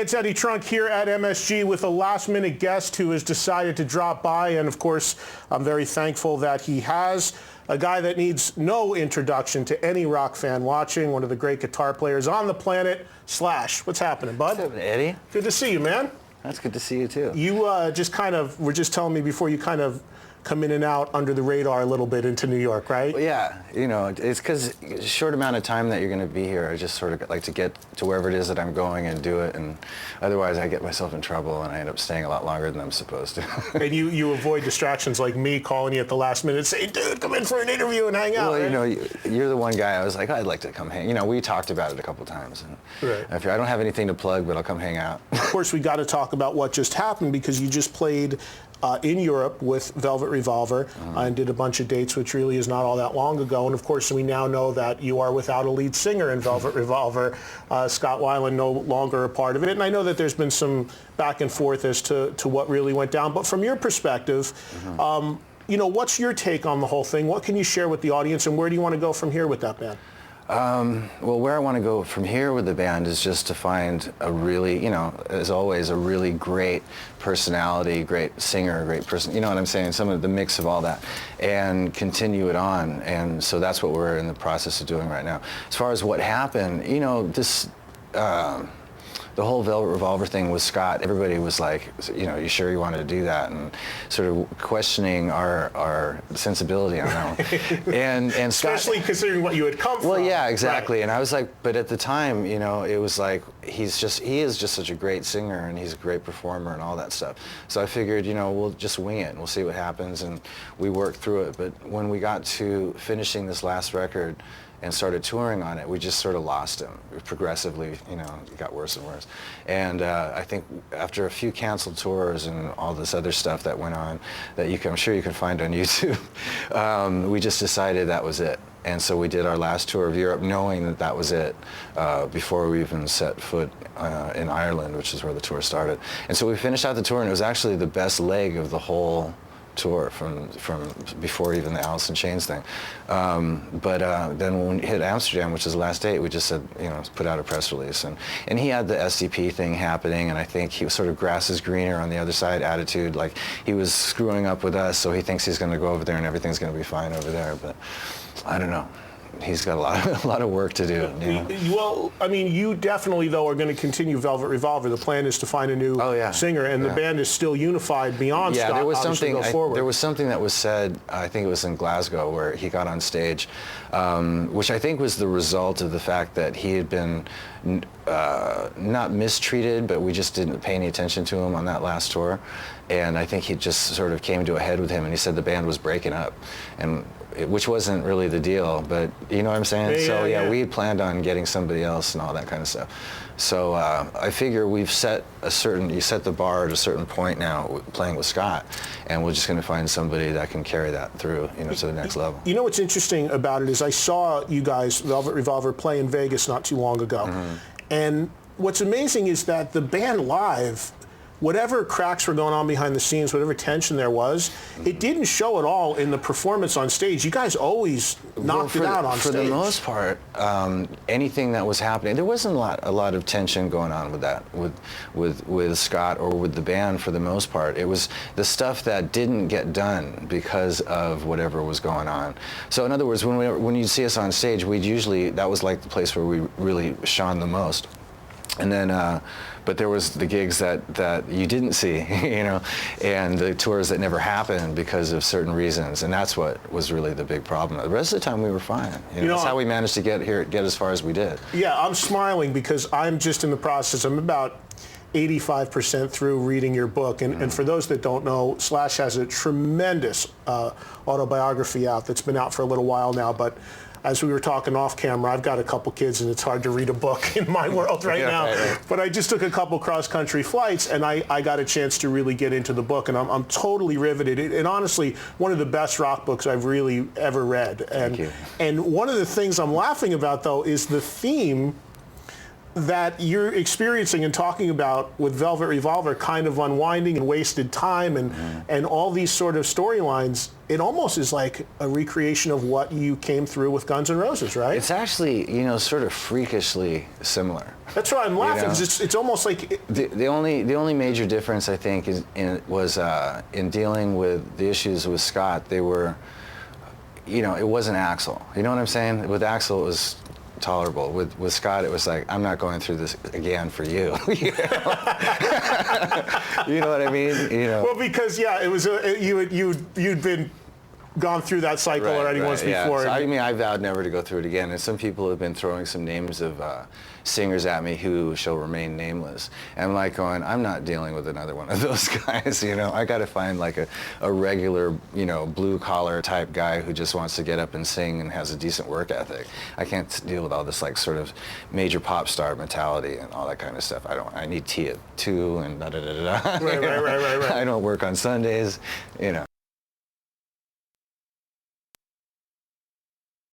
It's Eddie Trunk here at MSG with a last-minute guest who has decided to drop by, and of course, I'm very thankful that he has. A guy that needs no introduction to any rock fan watching, one of the great guitar players on the planet, Slash. What's happening, bud? What's happening, Eddie? Good to see you, man. That's good to see you, too. You were just telling me before you kind of come in and out under the radar a little bit into New York, right? Well, yeah, you know, it's because a short amount of time that you're going to be here, I just sort of like to get to wherever it is that I'm going and do it, and otherwise I get myself in trouble and I end up staying a lot longer than I'm supposed to. And you avoid distractions like me calling you at the last minute saying, dude, come in for an interview and hang out. Well, right? you know, you're the one guy I was like, I'd like to come hang. You know, we talked about it a couple times. And right. If I don't have anything to plug, but I'll come hang out. Of course, we got to talk about what just happened because you just played in Europe with Velvet Revolver and did a bunch of dates, which really is not all that long ago. And of course, we now know that you are without a lead singer in Velvet Revolver. Scott Weiland no longer a part of it. And I know that there's been some back and forth as to what really went down. But from your perspective, you know, what's your take on the whole thing? What can you share with the audience, and where do you want to go from here with that band? Well, where I want to go from here with the band is just to find a really, you know, as always, a really great personality, great singer, great person, you know what I'm saying, some of the mix of all that, and continue it on. And so that's what we're in the process of doing right now. As far as what happened, you know, this, the whole Velvet Revolver thing with Scott, everybody was like, you know, you sure you wanted to do that? And sort of questioning our sensibility on that one. And Scott, especially considering what you had come from. Well, yeah, exactly. Right. And I was like, but at the time, you know, it was like, he is just such a great singer and he's a great performer and all that stuff. So I figured, you know, we'll just wing it and we'll see what happens. And we worked through it. But when we got to finishing this last record and started touring on it, we just sort of lost him progressively. You know, it got worse and worse. And I think after a few canceled tours and all this other stuff that went on, that I'm sure you can find on YouTube, we just decided that was it. And so we did our last tour of Europe knowing that that was it before we even set foot in Ireland, which is where the tour started. And so we finished out the tour, and it was actually the best leg of the whole tour from before even the Alice in Chains thing. But then when we hit Amsterdam, which is the last date, we just said, you know, put out a press release. And he had the SCP thing happening, and I think he was sort of grass is greener on the other side attitude, like he was screwing up with us, so he thinks he's going to go over there and everything's going to be fine over there. But I don't know. He's got a lot of work to do. You know? Well, I mean, you definitely, though, are going to continue Velvet Revolver. The plan is to find a new singer, and the band is still unified beyond Scott. There was there was something that was said, I think it was in Glasgow, where he got on stage, which I think was the result of the fact that he had been not mistreated, but we just didn't pay any attention to him on that last tour. And I think he just sort of came to a head with him, and he said the band was breaking up, and which wasn't really the deal, but you know what I'm saying? We had planned on getting somebody else and all that kind of stuff. So I figure you set the bar at a certain point now playing with Scott, and we're just going to find somebody that can carry that through, you know, to the next level. You know what's interesting about it is I saw you guys, Velvet Revolver, play in Vegas not too long ago. And what's amazing is that the band live, whatever cracks were going on behind the scenes, whatever tension there was, it didn't show at all in the performance on stage. You guys always knocked it out on stage. For the most part, anything that was happening, there wasn't a lot of tension going on with that, with Scott or with the band for the most part. It was the stuff that didn't get done because of whatever was going on. So in other words, when you see us on stage, that was like the place where we really shone the most. And then, but there was the gigs that you didn't see, you know, and the tours that never happened because of certain reasons, and that's what was really the big problem. The rest of the time we were fine. You know, that's how we managed to get as far as we did. Yeah, I'm smiling because I'm just in the process. I'm about 85% through reading your book, and for those that don't know, Slash has a tremendous autobiography out that's been out for a little while now, but as we were talking off camera, I've got a couple kids and it's hard to read a book in my world right now. Right. But I just took a couple cross-country flights and I got a chance to really get into the book, and I'm totally riveted. And honestly, one of the best rock books I've really ever read. Thank you. And one of the things I'm laughing about, though, is the theme that you're experiencing and talking about with Velvet Revolver, kind of unwinding and wasted time and all these sort of storylines. it almost is like a recreation of what you came through with Guns N' Roses, right? It's actually, sort of freakishly similar. That's why I'm laughing. 'Cause it's almost like the only major difference I think was in dealing with the issues with Scott. They were, it wasn't Axl. You know what I'm saying? With Axl, it was tolerable. With Scott, it was like, I'm not going through this again for you. You know what I mean? Well, because it was you'd been gone through that cycle already once before. So, I vowed never to go through it again. And some people have been throwing some names of singers at me who shall remain nameless. And I'm like going, I'm not dealing with another one of those guys. I got to find like a regular, blue collar type guy who just wants to get up and sing and has a decent work ethic. I can't deal with all this like sort of major pop star mentality and all that kind of stuff. I need tea at 2 and da da da da. Right. I don't work on Sundays.